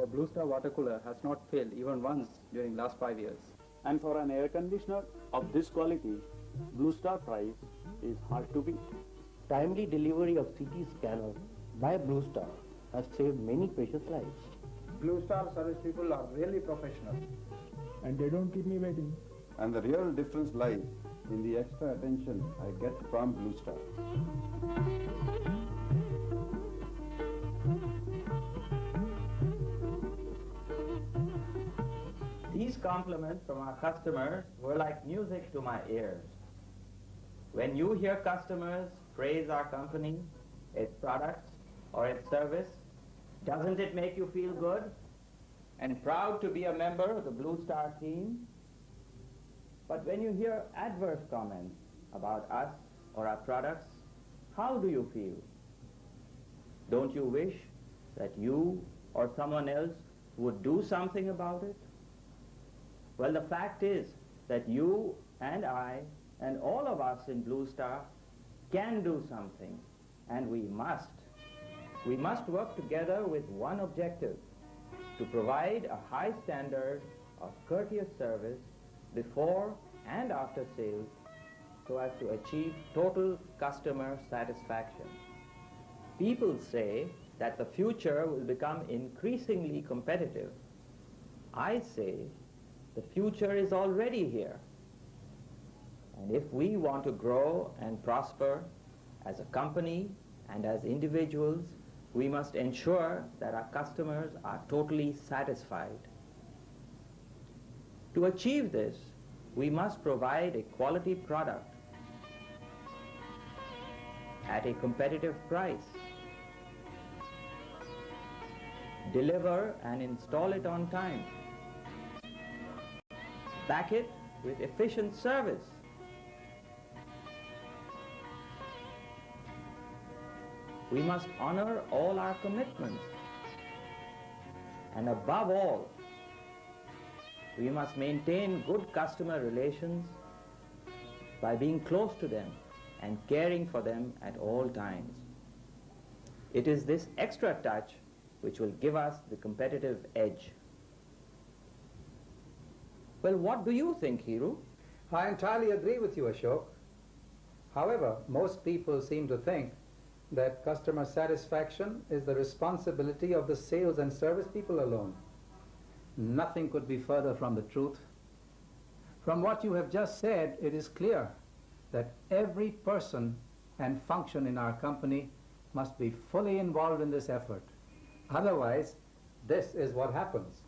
Our Blue Star water cooler has not failed even once during last 5 years. And for an air conditioner of this quality, Blue Star price is hard to beat. Timely delivery of CT scanner by Blue Star has saved many precious lives. Blue Star service people are really professional. And they don't keep me waiting. And the real difference lies in the extra attention I get from Blue Star. These compliments from our customers were like music to my ears. When you hear customers praise our company, its products, or its service, doesn't it make you feel good and proud to be a member of the Blue Star team? But when you hear adverse comments about us or our products, how do you feel? Don't you wish that you or someone else would do something about it? Well, the fact is that you and I and all of us in Blue Star can do something, and we must. We must work together with one objective: to provide a high standard of courteous service before and after sales so as to achieve total customer satisfaction. People say that the future will become increasingly competitive. I say the future is already here. And if we want to grow and prosper as a company and as individuals, we must ensure that our customers are totally satisfied. To achieve this, we must provide a quality product at a competitive price, deliver and install it on time, back it with efficient service, we must honor all our commitments, and above all, we must maintain good customer relations by being close to them and caring for them at all times. It is this extra touch which will give us the competitive edge. Well, what do you think, Hiru? I entirely agree with you, Ashok. However, most people seem to think that customer satisfaction is the responsibility of the sales and service people alone. Nothing could be further from the truth. From what you have just said, it is clear that every person and function in our company must be fully involved in this effort. Otherwise, this is what happens.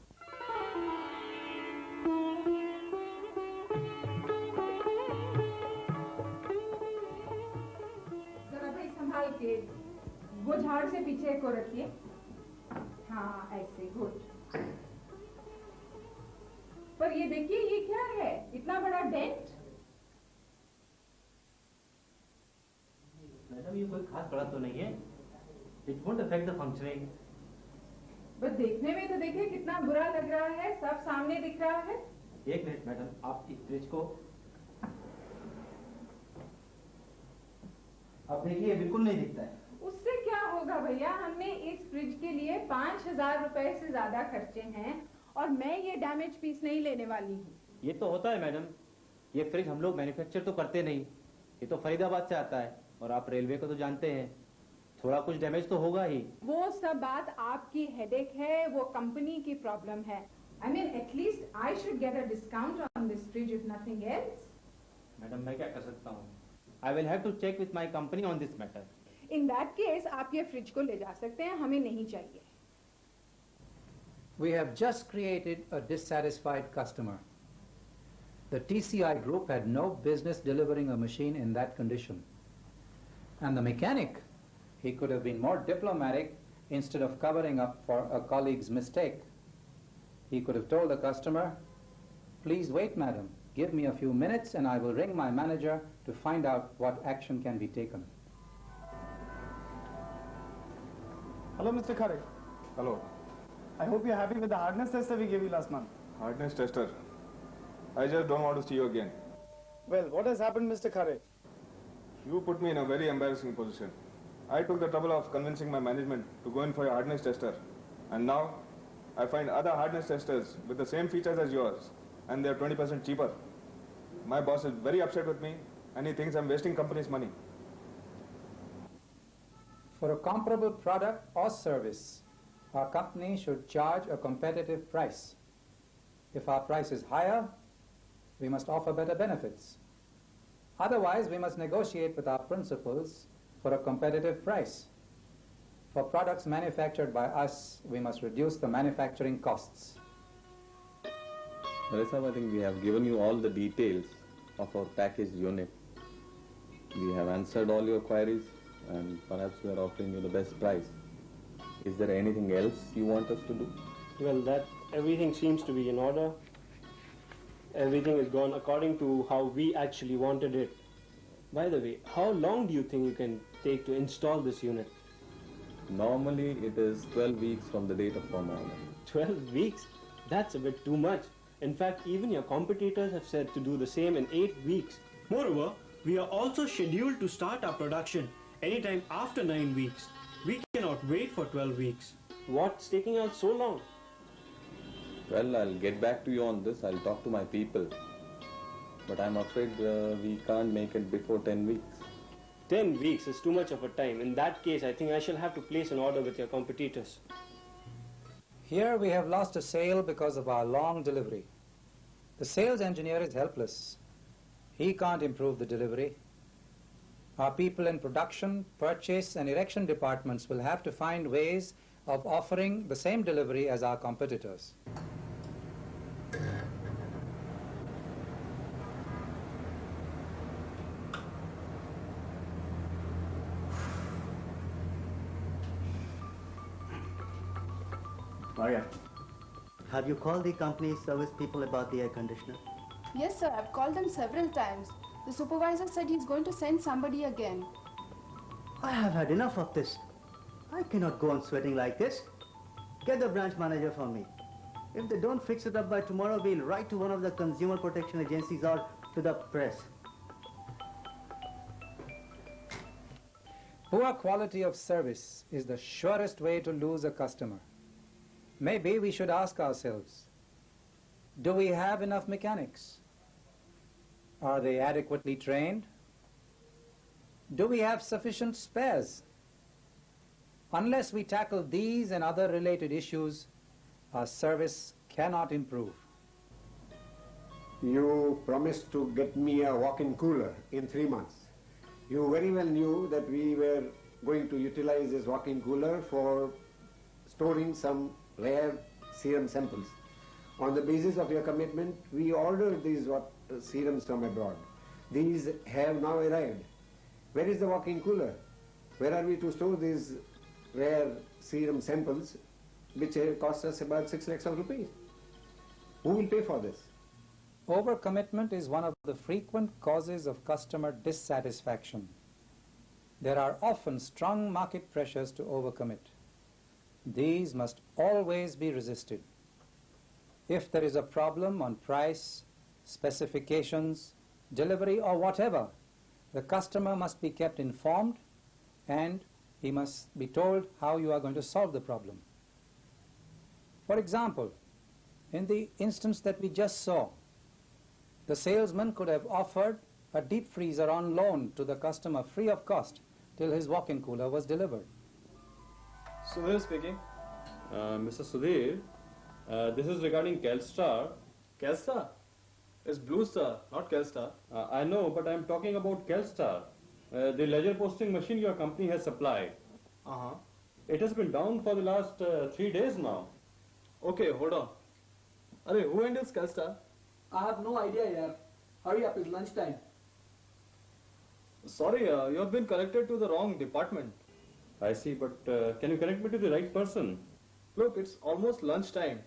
जरा भाई संभाल के वो झाड़ से पीछे को रखिए. हाँ, ऐसे गुड. पर ये देखिए, ये क्या है? इतना बड़ा डेंट. मैडम, ये कोई खास बड़ा तो नहीं है. It won't affect the functioning. बस देखने में तो देखिए कितना बुरा लग रहा है. सब सामने दिख रहा है. एक मिनट मैडम, आप इस फ्रिज को आप देखिए, बिल्कुल नहीं दिखता है. उससे क्या होगा भैया? हमने इस फ्रिज के लिए 5,000 रुपए से ज्यादा खर्चे हैं और मैं ये डैमेज पीस नहीं लेने वाली हूँ. ये तो होता है मैडम. ये फ्रिज हम लोग मैन्युफैक्चर तो करते नहीं. ये तो फरीदाबाद से आता है और आप रेलवे को तो जानते हैं, थोड़ा कुछ डैमेज तो होगा ही. वो सब बात आपकी हेडेक है, वो कंपनी की प्रॉब्लम है. I mean, at least I should get a discount on this fridge if nothing else. Madam, मैं क्या कर सकता हूँ? I will have to check with my company on this matter. In that case, आप ये fridge को ले जा सकते हैं. हमें नहीं चाहिए. We have just created a dissatisfied customer. The TCI group had no business delivering a machine in that condition. And the mechanic, he could have been more diplomatic instead of covering up for a colleague's mistake. He could have told the customer, "Please wait, madam. Give me a few minutes and I will ring my manager to find out what action can be taken." Hello, Mr. Khare. Hello. I hope you're happy with the hardness tester we gave you last month. Hardness tester. I just don't want to see you again. Well, what has happened, Mr. Khare? You put me in a very embarrassing position. I took the trouble of convincing my management to go in for a hardness tester. And now, I find other hardness testers with the same features as yours, and they're 20% cheaper. My boss is very upset with me, and he thinks I'm wasting company's money. For a comparable product or service, our company should charge a competitive price. If our price is higher, we must offer better benefits. Otherwise, we must negotiate with our principals for a competitive price. For products manufactured by us, we must reduce the manufacturing costs. Naresa, I think we have given you all the details of our package unit. We have answered all your queries, and perhaps we are offering you the best price. Is there anything else you want us to do? Well, that everything seems to be in order. Everything has gone according to how we actually wanted it. By the way, how long do you think you can take to install this unit? Normally, it is 12 weeks from the date of firm order. 12 weeks? That's a bit too much. In fact, even your competitors have said to do the same in 8 weeks. Moreover, we are also scheduled to start our production anytime after 9 weeks. We cannot wait for 12 weeks. What's taking us so long? Well, I'll get back to you on this. I'll talk to my people. But I'm afraid we can't make it before 10 weeks. 10 weeks is too much of a time. In that case, I think I shall have to place an order with your competitors. Here we have lost a sale because of our long delivery. The sales engineer is helpless. He can't improve the delivery. Our people in production, purchase and erection departments will have to find ways of offering the same delivery as our competitors. Maria. Have you called the company's service people about the air conditioner? Yes, sir. I've called them several times. The supervisor said he's going to send somebody again. I have had enough of this. I cannot go on sweating like this. Get the branch manager for me. If they don't fix it up by tomorrow, we'll write to one of the consumer protection agencies or to the press. Poor quality of service is the surest way to lose a customer. Maybe we should ask ourselves, do we have enough mechanics? Are they adequately trained? Do we have sufficient spares? Unless we tackle these and other related issues, our service cannot improve. You promised to get me a walk-in cooler in 3 months. You very well knew that we were going to utilize this walk-in cooler for storing some rare serum samples. On the basis of your commitment, we ordered these serums from abroad. These have now arrived. Where is the walk-in cooler? Where are we to store these rare serum samples, which cost us about 6 lakhs of rupees? Who will pay for this? Overcommitment is one of the frequent causes of customer dissatisfaction. There are often strong market pressures to overcommit. These must always be resisted. If there is a problem on price, specifications, delivery or whatever, the customer must be kept informed and he must be told how you are going to solve the problem. For example, in the instance that we just saw, the salesman could have offered a deep freezer on loan to the customer free of cost till his walk-in cooler was delivered. Sudhir speaking. Mr. Sudhir, this is regarding Kelstar. Kelstar? It's Blue Star, not Kelstar. I know, but I'm talking about Kelstar, the ledger posting machine your company has supplied. It has been down for the last 3 days now. Okay, hold on. Arey, who handles Kelstar? I have no idea, yaar. Hurry up, it's lunchtime. Sorry, you have been connected to the wrong department. I see, but can you connect me to the right person? Look, it's almost lunchtime.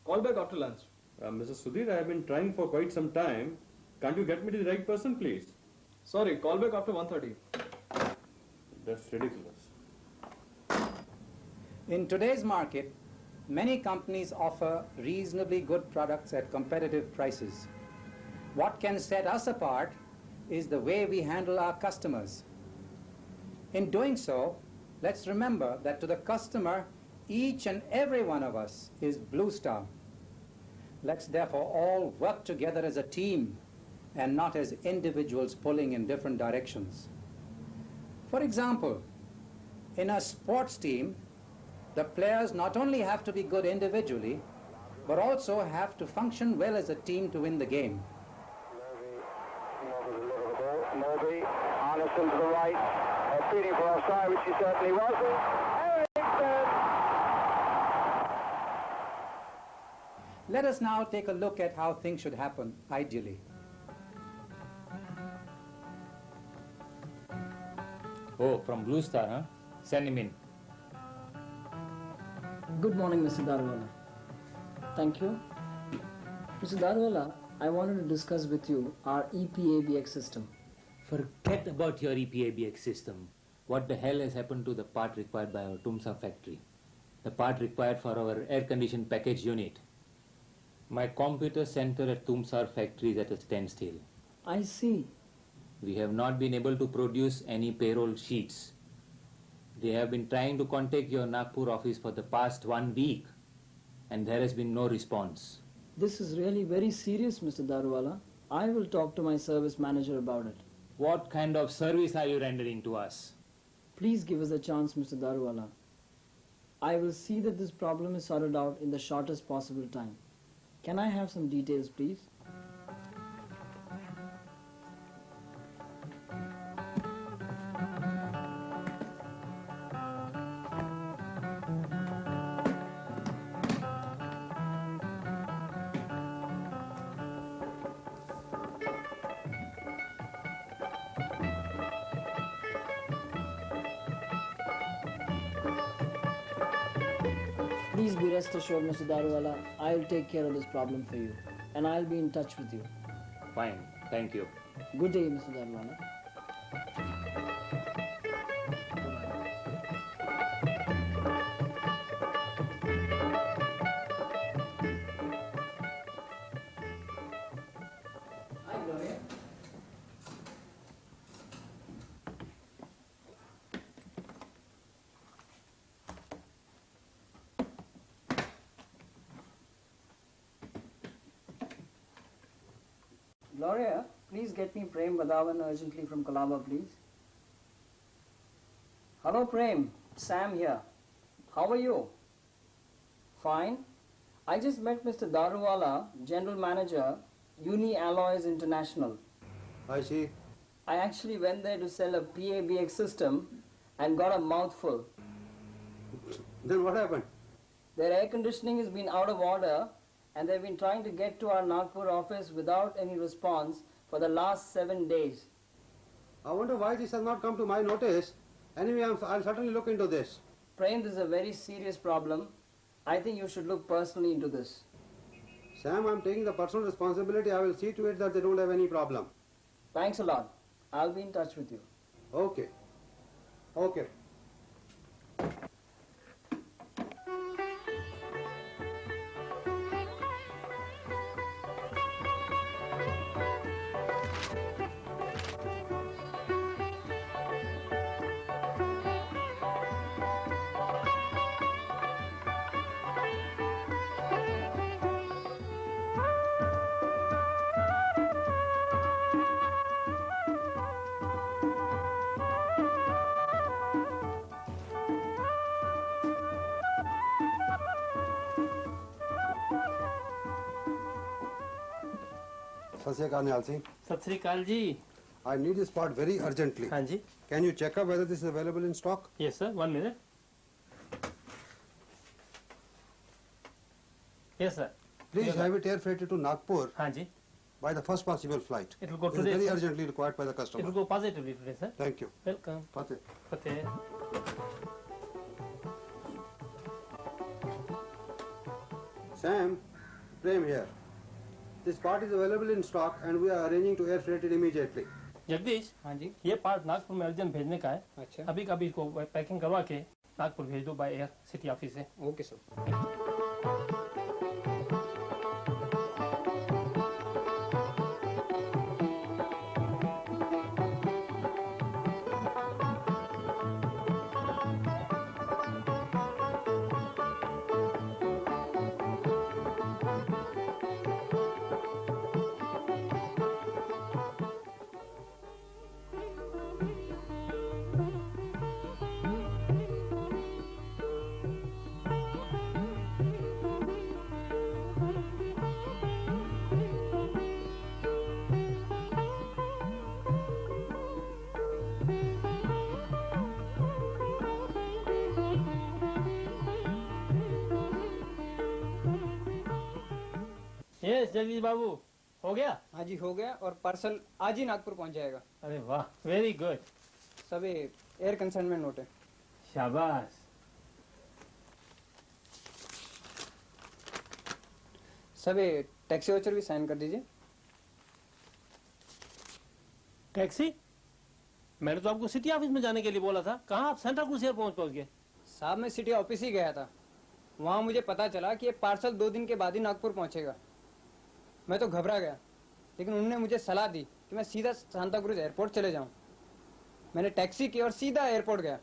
Call back after lunch. Mr. Sudhir, I have been trying for quite some time. Can't you get me to the right person, please? Sorry, call back after 1:30. That's ridiculous. In today's market, many companies offer reasonably good products at competitive prices. What can set us apart is the way we handle our customers. In doing so, let's remember that to the customer, each and every one of us is Blue Star. Let's therefore all work together as a team and not as individuals pulling in different directions. For example, in a sports team, the players not only have to be good individually, but also have to function well as a team to win the game. Moby, Arneson to the right, feeding for offside, which he certainly wasn't. Eriksson! Let us now take a look at how things should happen ideally. Oh, from Blue Star, huh? Send him in. Good morning, Mr. Darwala. Thank you. Mr. Darwala, I wanted to discuss with you our EPABX system. Forget about your EPABX system. What the hell has happened to the part required by our Tumsar factory? The part required for our air-conditioned package unit. My computer center at Tumsar factory is at a standstill. I see. We have not been able to produce any payroll sheets. They have been trying to contact your Nagpur office for the past 1 week, and there has been no response. This is really very serious, Mr. Darwala. I will talk to my service manager about it. What kind of service are you rendering to us? Please give us a chance, Mr. Darwala. I will see that this problem is sorted out in the shortest possible time. Can I have some details, please? Please be rest assured, Mr. Darwala, I'll take care of this problem for you. And I'll be in touch with you. Fine, thank you. Good day, Mr. Darwala. Hi, Gloria. Gloria, please get me Prem Vadavan urgently from Colaba, please. Hello, Prem. Sam here. How are you? Fine. I just met Mr. Daruwala, General Manager, Uni Alloys International. I see. I actually went there to sell a PABX system and got a mouthful. Then what happened? Their air conditioning has been out of order and they've been trying to get to our Nagpur office without any response for the last 7 days. I wonder why this has not come to my notice. Anyway, I'll certainly look into this. Prem, this is a very serious problem. I think you should look personally into this. Sam, I'm taking the personal responsibility. I will see to it that they don't have any problem. Thanks a lot. I'll be in touch with you. Okay. Okay. Sat Sri Akal, Nihal Singh. Sat Sri Akal ji. I need this part very urgently. हाँ जी. Can you check up whether this is available in stock? Yes, sir. 1 minute. Yes, sir. Please have it air freighted to Nagpur. हाँ जी. By the first possible flight. It will go It is today. very sir. urgently required by the customer. It will go positively today, sir. Thank you. Welcome. Fateh. Fateh. Sam, Prem here. This part is available in stock and we are arranging to air freight it immediately. Jagdish. हाँ जी. ये part Nagpur में urgent भेजने का है. अच्छा. अभी कभी इसको पैकिंग करवा के नागपुर भेज दो बाय एयर सिटी ऑफिस से. Okay sir. यस जगदीश बाबू, हो गया? हाँ जी हो गया, और पार्सल आज ही नागपुर पहुंच जाएगा। अरे वाह, वेरी गुड। सभी एयर कंसाइनमेंट नोट है। शाबाश। सभी टैक्सी वाउचर भी साइन कर दीजिए। टैक्सी? मैंने तो आपको सिटी ऑफिस में जाने के लिए बोला था, कहाँ आप सेंट्रल क्रूज एयर पहुंच गए? साहब मैं सिटी ऑफिस ही गया था, वहाँ मुझे पता चला कि ये पार्सल 2 दिन के बाद ही नागपुर पहुंचेगा। मैं तो घबरा गया, लेकिन उन्होंने मुझे सलाह दी कि मैं सीधा सांता क्रूज एयरपोर्ट चले जाऊं। मैंने टैक्सी की और सीधा एयरपोर्ट गया।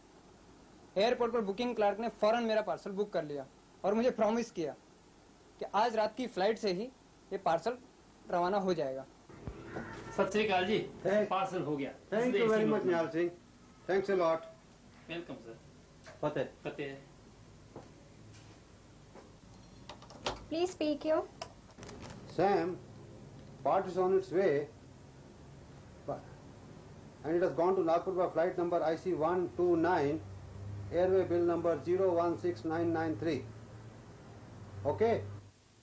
एयरपोर्ट पर बुकिंग क्लार्क ने फौरन मेरा पार्सल बुक कर लिया और मुझे प्रॉमिस किया कि आज रात की फ्लाइट से ही ये पार्सल रवाना हो जाएगा। सत श्री अकाल जी, पार्सल हो गया। Thank you very much, Nihal Singh. Thanks a lot. Welcome sir. Fateh. Fateh. Please speak you. Sam, part is on its way, and it has gone to Nagpur by flight number IC129, airway bill number 016993. Okay?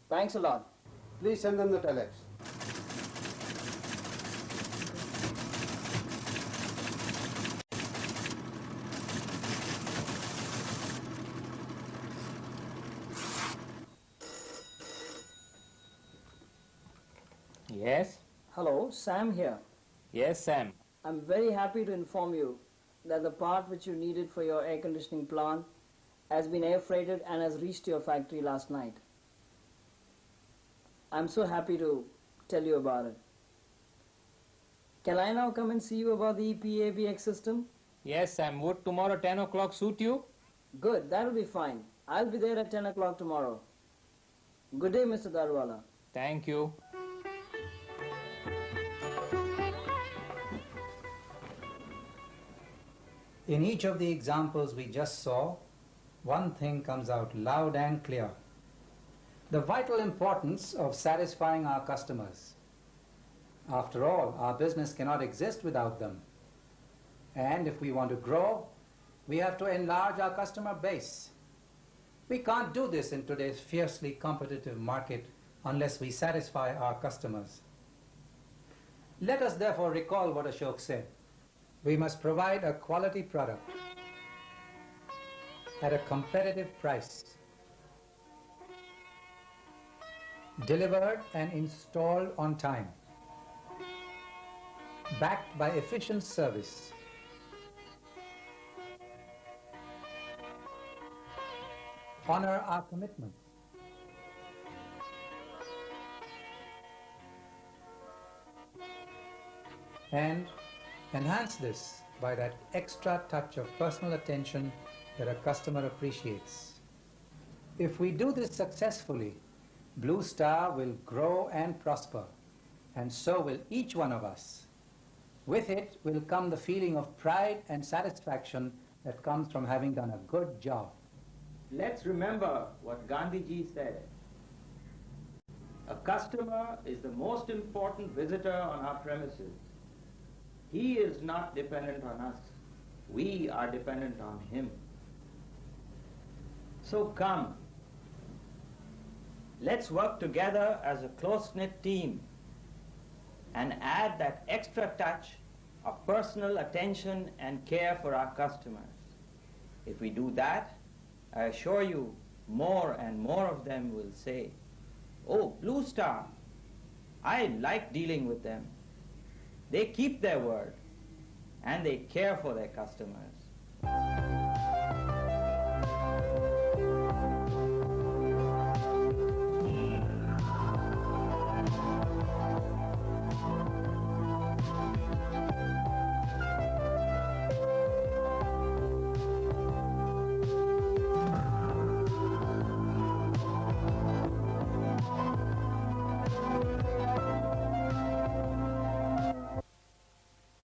Thanks a lot. Please send them the telex. Yes? Hello, Sam here. Yes, Sam. I'm very happy to inform you that the part which you needed for your air conditioning plant has been air freighted and has reached your factory last night. I'm so happy to tell you about it. Can I now come and see you about the EPABX system? Yes, Sam. Would tomorrow 10 o'clock suit you? Good, that'll be fine. I'll be there at 10 o'clock tomorrow. Good day, Mr. Darwala. Thank you. In each of the examples we just saw, one thing comes out loud and clear: the vital importance of satisfying our customers. After all, our business cannot exist without them. And if we want to grow, we have to enlarge our customer base. We can't do this in today's fiercely competitive market unless we satisfy our customers. Let us therefore recall what Ashok said. We must provide a quality product at a competitive price, delivered and installed on time, backed by efficient service, honor our commitments, and enhance this by that extra touch of personal attention that a customer appreciates. If we do this successfully, Blue Star will grow and prosper, and so will each one of us. With it will come the feeling of pride and satisfaction that comes from having done a good job. Let's remember what Gandhiji said. A customer is the most important visitor on our premises. He is not dependent on us. We are dependent on him. So come, let's work together as a close-knit team and add that extra touch of personal attention and care for our customers. If we do that, I assure you, more and more of them will say, "Oh, Blue Star, I like dealing with them. They keep their word and they care for their customers."